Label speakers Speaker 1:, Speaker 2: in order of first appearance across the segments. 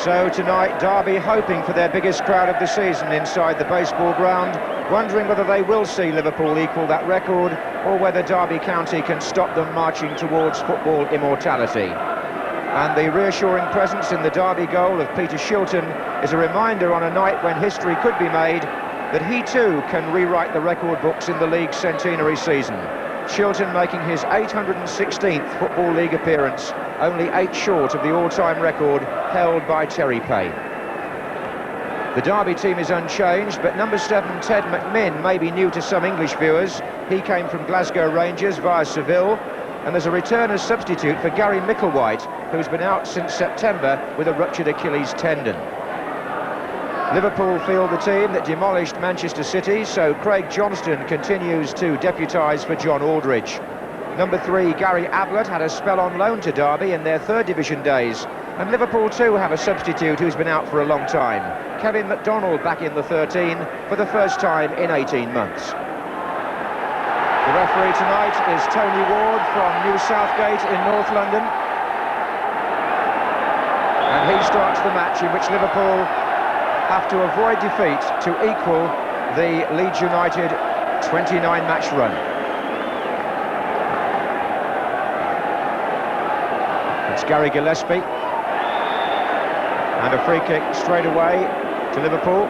Speaker 1: So tonight, Derby hoping for their biggest crowd of the season inside the baseball ground, wondering whether they will see Liverpool equal that record or whether Derby County can stop them marching towards football immortality. And the reassuring presence in the Derby goal of Peter Shilton is a reminder on a night when history could be made that he too can rewrite the record books in the league's centenary season. Shilton making his 816th Football League appearance, only 8 short of the all-time record held by Terry Payne. The Derby team is unchanged, but number 7 Ted McMinn may be new to some English viewers. He came from Glasgow Rangers via Seville, and there's a return as substitute for Gary Micklewhite, who's been out since September with a ruptured Achilles tendon. Liverpool field the team that demolished Manchester City, so Craig Johnston continues to deputise for John Aldridge. Number 3, Gary Ablett, had a spell on loan to Derby in their 3rd division days, and Liverpool too have a substitute who's been out for a long time. Kevin McDonald back in the 13 for the first time in 18 months. The referee tonight is Tony Ward from New Southgate in North London, and he starts the match in which Liverpool have to avoid defeat to equal the Leeds United 29-match run. It's Gary Gillespie, and a free kick straight away to Liverpool.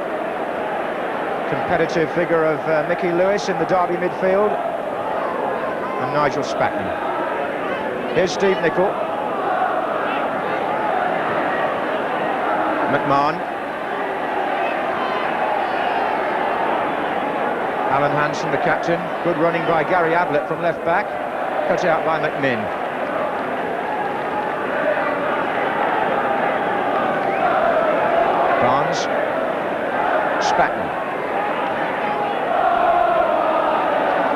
Speaker 1: Competitive figure of Mickey Lewis in the Derby midfield, and Nigel Spatton. Here's Steve Nicol. McMahon. Alan Hansen, the captain. Good running by Gary Ablett from left back. Cut out by McMinn. Barnes. Spatton.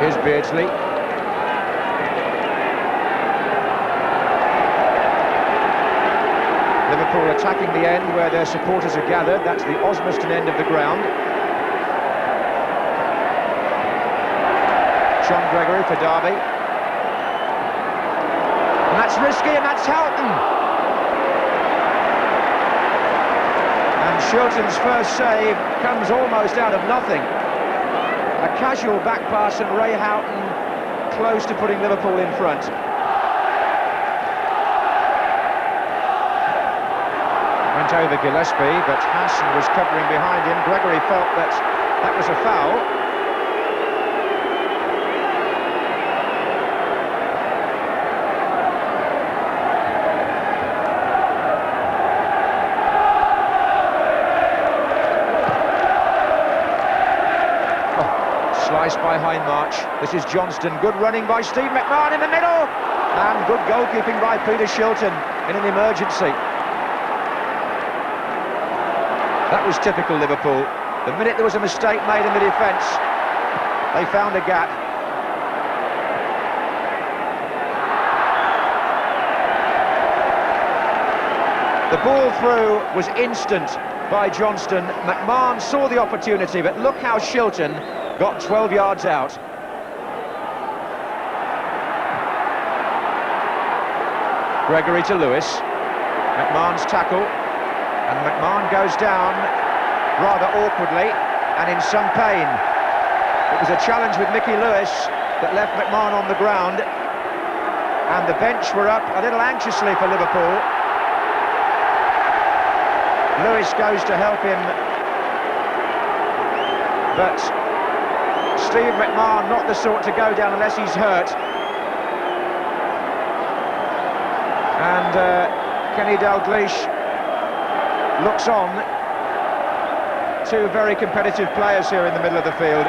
Speaker 1: Here's Beardsley. Liverpool attacking the end where their supporters are gathered. That's the Osmaston end of the ground. John Gregory for Derby. And that's risky, and that's Houghton. And Shilton's first save comes almost out of nothing. A casual back pass, and Ray Houghton close to putting Liverpool in front. Went over Gillespie, but Hassan was covering behind him. Gregory felt that that was a foul. Sliced by Hindmarch. This is Johnston. Good running by Steve McMahon in the middle. And good goalkeeping by Peter Shilton in an emergency. That was typical Liverpool. The minute there was a mistake made in the defence, they found a gap. The ball through was instant by Johnston. McMahon saw the opportunity, but look how Shilton got 12 yards out. Gregory to Lewis. McMahon's tackle, and McMahon goes down rather awkwardly and in some pain. It was a challenge with Mickey Lewis that left McMahon on the ground, and the bench were up a little anxiously for Liverpool. Lewis goes to help him, but Steve McMahon not the sort to go down unless he's hurt. And Kenny Dalglish looks on. 2 very competitive players here in the middle of the field.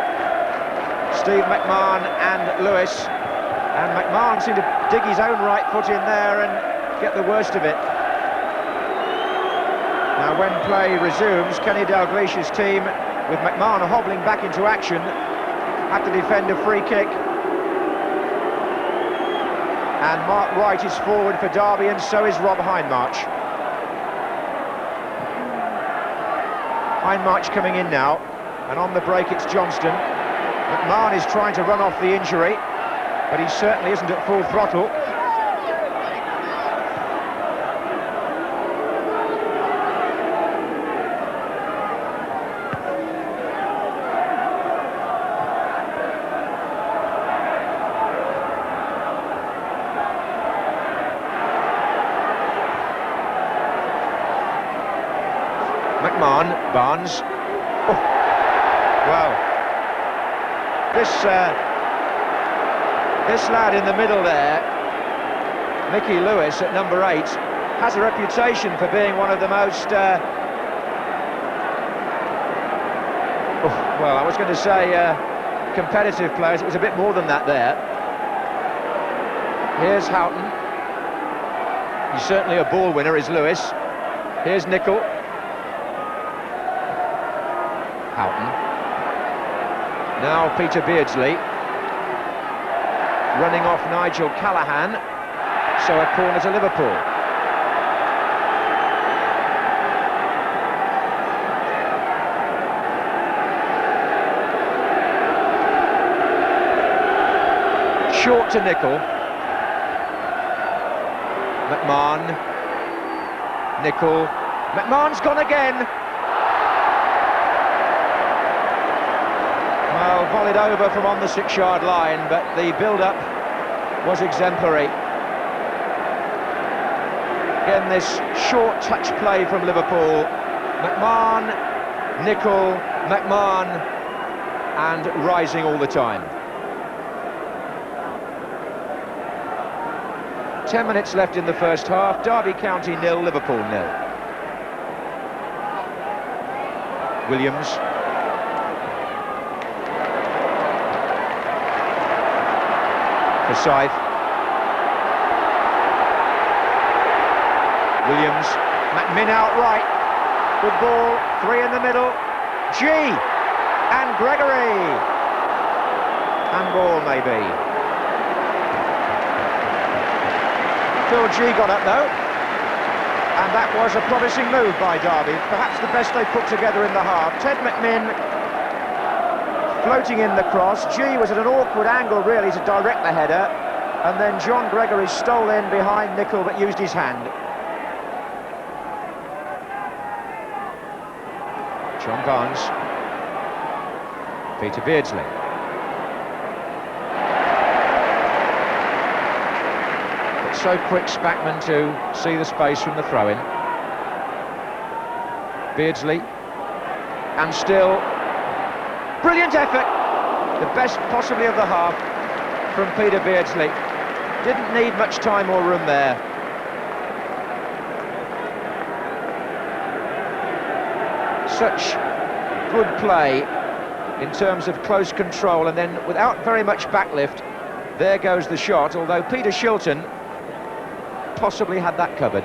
Speaker 1: Steve McMahon and Lewis. And McMahon seemed to dig his own right foot in there and get the worst of it. Now when play resumes, Kenny Dalglish's team, with McMahon hobbling back into action, have to defend a free kick. And Mark Wright is forward for Derby, and so is Rob Hindmarch. Hindmarch coming in now, and on the break it's Johnston. McMahon is trying to run off the injury, but he certainly isn't at full throttle. McMahon, Barnes. Oh. Well, this lad in the middle there, Mickey Lewis at number 8, has a reputation for being one of the most well, I was going to say competitive players. It was a bit more than that there. Here's Houghton. He's certainly a ball winner, is Lewis. Here's Nicol. Houghton. Now Peter Beardsley. Running off Nigel Callaghan. So a corner to Liverpool. Short to Nicol. McMahon. Nicol. McMahon's gone again. Well, volleyed over from on the 6-yard line, but the build-up was exemplary. Again, this short touch play from Liverpool. McMahon, Nicol, McMahon, and rising all the time. 10 minutes left in the first half. Derby County 0, Liverpool 0. Williams. Forsyth. Williams. McMinn outright. Good ball. 3 in the middle. G. And Gregory. Handball maybe. Phil G got up though, and that was a promising move by Derby, perhaps the best they put together in the half. Ted McMinn floating in the cross. G was at an awkward angle really to direct the header, and then John Gregory stole in behind Nicol but used his hand. John Barnes. Peter Beardsley. So quick Spackman to see the space from the throw-in. Beardsley, and still brilliant effort, the best possibly of the half from Peter Beardsley. Didn't need much time or room there. Such good play in terms of close control, and then without very much backlift, there goes the shot, although Peter Shilton possibly had that covered.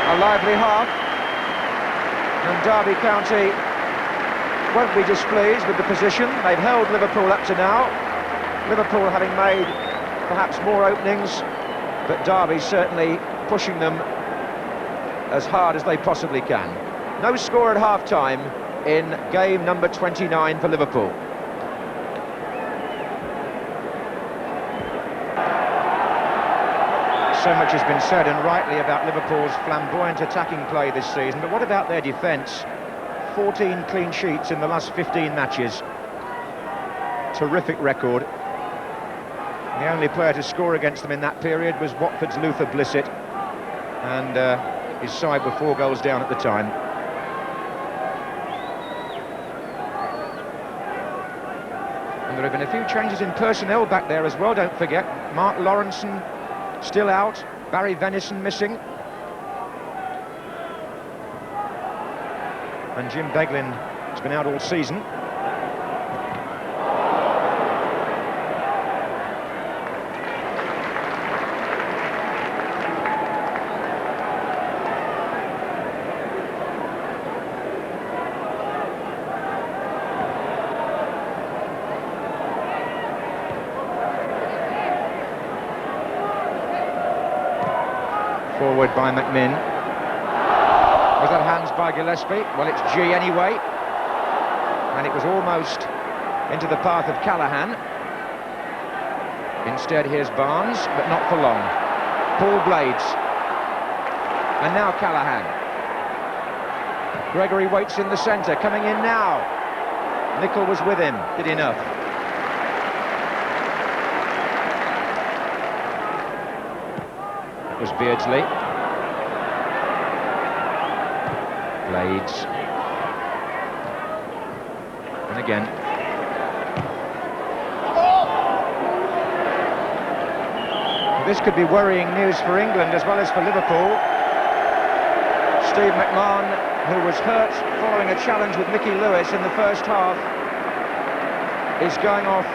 Speaker 1: A lively half, and Derby County won't be displeased with the position. They've held Liverpool up to now, Liverpool having made perhaps more openings, but Derby certainly pushing them as hard as they possibly can. No score at half-time in game number 29 for Liverpool. So much has been said, and rightly, about Liverpool's flamboyant attacking play this season, but what about their defence? 14 clean sheets in the last 15 matches. Terrific record. The only player to score against them in that period was Watford's Luther Blissett, and his side were 4 goals down at the time. And there have been a few changes in personnel back there as well, don't forget. Mark Lawrenson still out, Barry Venison missing. And Jim Beglin has been out all season. Forward by McMinn. Was that hands by Gillespie? Well, it's G anyway. And it was almost into the path of Callaghan. Instead, here's Barnes, but not for long. Paul Blades. And now Callaghan. Gregory waits in the centre, coming in now. Nicol was with him, did enough. That was Beardsley. Blades. And again. This could be worrying news for England as well as for Liverpool. Steve McMahon, who was hurt following a challenge with Mickey Lewis in the first half, is going off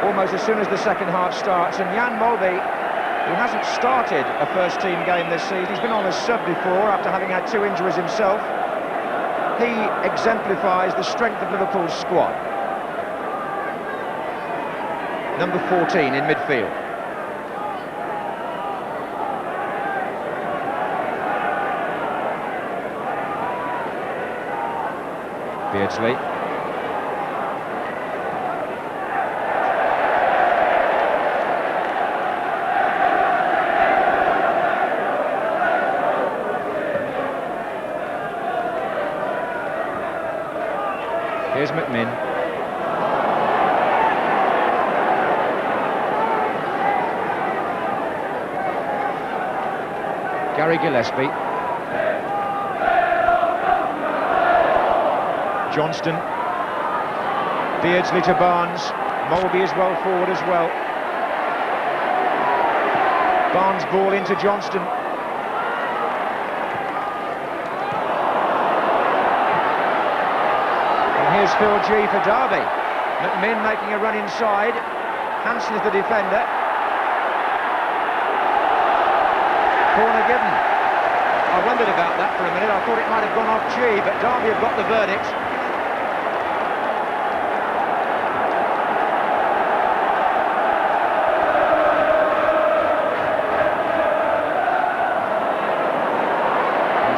Speaker 1: almost as soon as the second half starts. And Jan Molby, who hasn't started a first-team game this season, he's been on as sub before after having had 2 injuries himself. He exemplifies the strength of Liverpool's squad. Number 14 in midfield. Beardsley. Here's McMinn. Gary Gillespie. Johnston. Beardsley to Barnes. Molby is well forward as well. Barnes ball into Johnston. And here's Phil G for Derby. McMinn making a run inside. Hansen is the defender. Corner given. I wondered about that for a minute. I thought it might have gone off G, but Derby have got the verdict.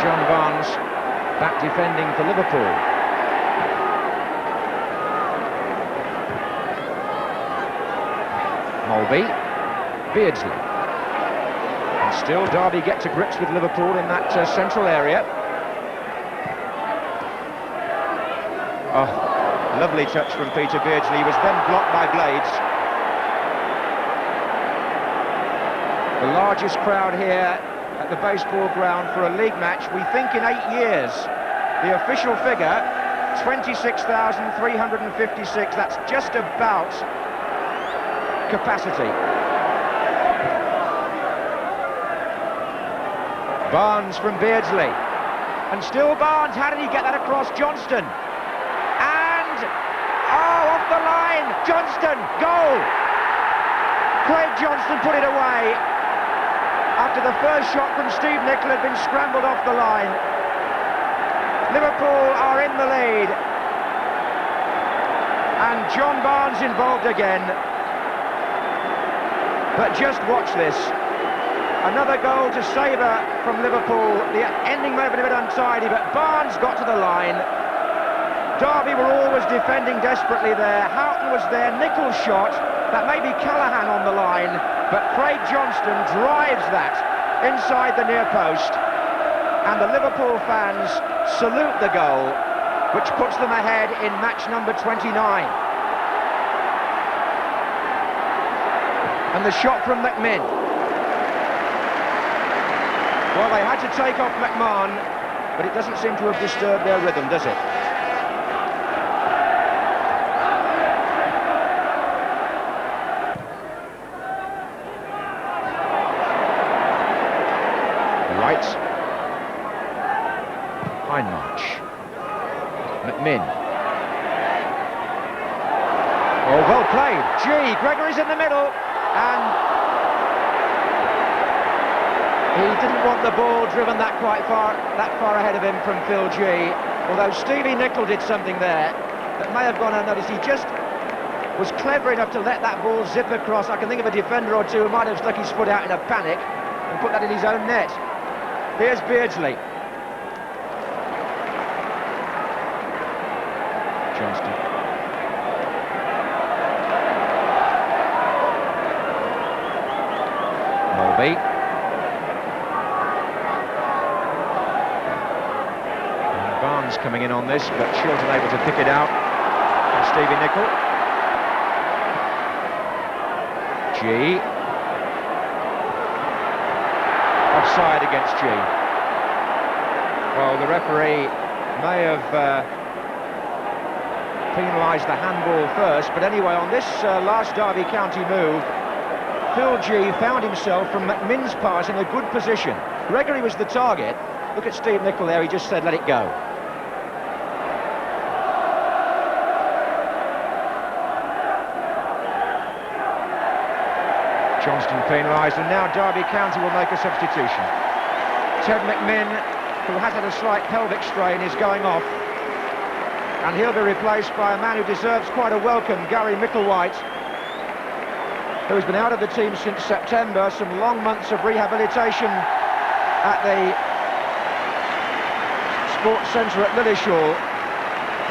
Speaker 1: John Barnes back defending for Liverpool. Molby, Beardsley. And still Derby get to grips with Liverpool in that central area. Oh, lovely touch from Peter Beardsley. He was then blocked by Blades. The largest crowd here at the baseball ground for a league match, we think in 8 years. The official figure, 26,356. That's just about capacity. Barnes from Beardsley. And still Barnes, how did he get that across? Johnston. And, oh, off the line, Johnston, goal! Craig Johnston put it away after the first shot from Steve Nicol had been scrambled off the line. Liverpool are in the lead. And John Barnes involved again. But just watch this. Another goal to savour from Liverpool. The ending may have been a bit untidy, but Barnes got to the line. Derby were always defending desperately there. Houghton was there, Nicol's shot. That may be Callaghan on the line, but Craig Johnston drives that inside the near post. And the Liverpool fans salute the goal, which puts them ahead in match number 29. And the shot from McMinn. Well, they had to take off McMahon, but it doesn't seem to have disturbed their rhythm, does it? Right. Hindmarch. McMinn. Oh, well played. G. Gregory's in the middle. And he didn't want the ball driven that far ahead of him from Phil G. Although Stevie Nicol did something there that may have gone unnoticed. He just was clever enough to let that ball zip across. I can think of a defender or two who might have stuck his foot out in a panic and put that in his own net. Here's Beardsley. Johnston. Molby. And Barnes coming in on this, but Chilton able to pick it out. Stevie Nicol. G. Offside against G. Well, the referee may have penalised the handball first, but anyway, on this last Derby County move, Phil G found himself from McMinn's pass in a good position. Gregory was the target. Look at Steve Nicol there, he just said let it go. Johnston penalised, and now Derby County will make a substitution. Ted McMinn, who has had a slight pelvic strain, is going off, and he'll be replaced by a man who deserves quite a welcome, Gary Micklewhite, who's been out of the team since September. Some long months of rehabilitation at the sports centre at Lillishall,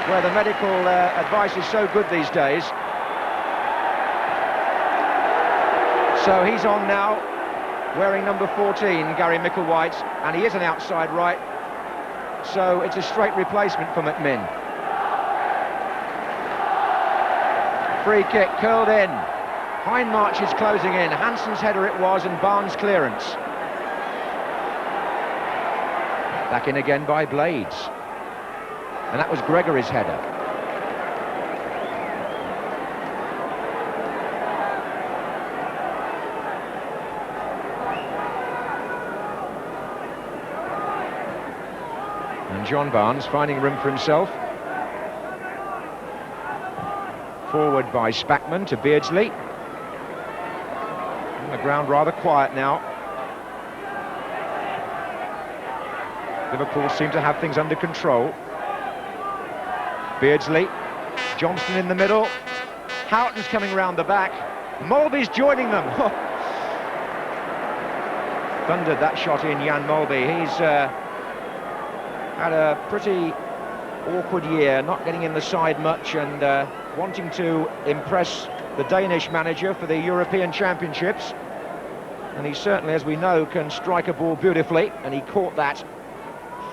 Speaker 1: where the medical advice is so good these days. So he's on now, wearing number 14, Gary Micklewhite, and he is an outside right, so it's a straight replacement for McMinn. Free kick curled in. Hindmarch is closing in. Hansen's header it was, and Barnes' clearance. Back in again by Blades, and that was Gregory's header. And John Barnes finding room for himself. Forward by Spackman to Beardsley. On the ground rather quiet now. Liverpool seem to have things under control. Beardsley, Johnston in the middle. Houghton's coming round the back. Mulvey's joining them. Thundered that shot in, Jan Mulvey. He's had a pretty awkward year, not getting in the side much, and wanting to impress the Danish manager for the European Championships. And he certainly, as we know, can strike a ball beautifully, and he caught that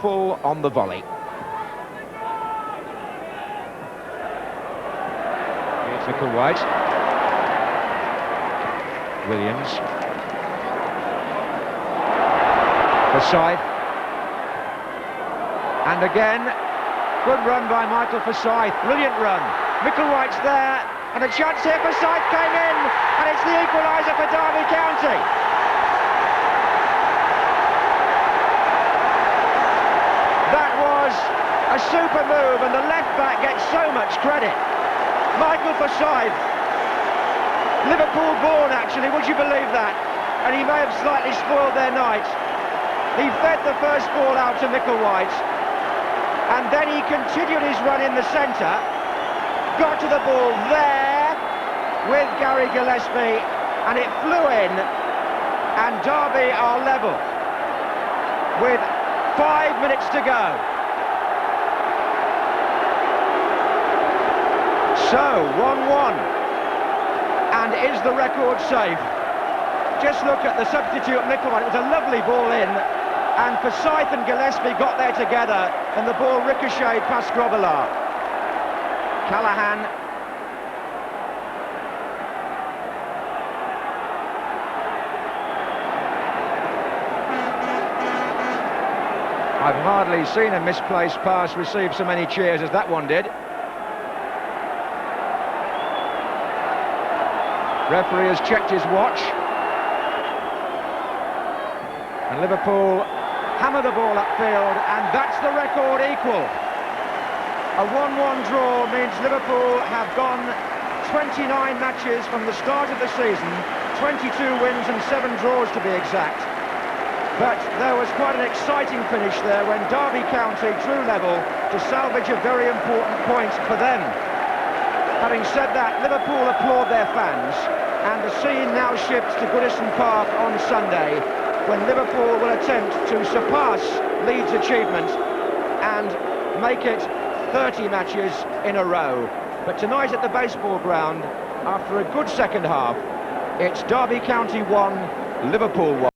Speaker 1: full on the volley. Here's Micklewhite. Williams. Forsyth. And again, good run by Michael Forsyth, brilliant run. Micklewhite's there, and a chance here. Forsyth came in, and it's the equaliser for Derby County. That was a super move, and the left back gets so much credit. Michael Forsyth, Liverpool born actually, would you believe that? And he may have slightly spoiled their night. He fed the first ball out to Micklewhite, and then he continued his run in the centre, got to the ball there with Gary Gillespie, and it flew in, and Derby are level with 5 minutes to go. So, 1-1, and is the record safe? Just look at the substitute Micklewhite. It was a lovely ball in, and Forsyth and Gillespie got there together, and the ball ricocheted past Grobbelaar. Callahan. I've hardly seen a misplaced pass receive so many cheers as that one did. Referee has checked his watch, and Liverpool hammer the ball upfield, and that's the record equal. A 1-1 draw means Liverpool have gone 29 matches from the start of the season, 22 wins and 7 draws to be exact. But there was quite an exciting finish there when Derby County drew level to salvage a very important point for them. Having said that, Liverpool applaud their fans, and the scene now shifts to Goodison Park on Sunday, when Liverpool will attempt to surpass Leeds' achievement and make it 30 matches in a row. But tonight at the baseball ground, after a good second half, it's Derby County 1, Liverpool 1.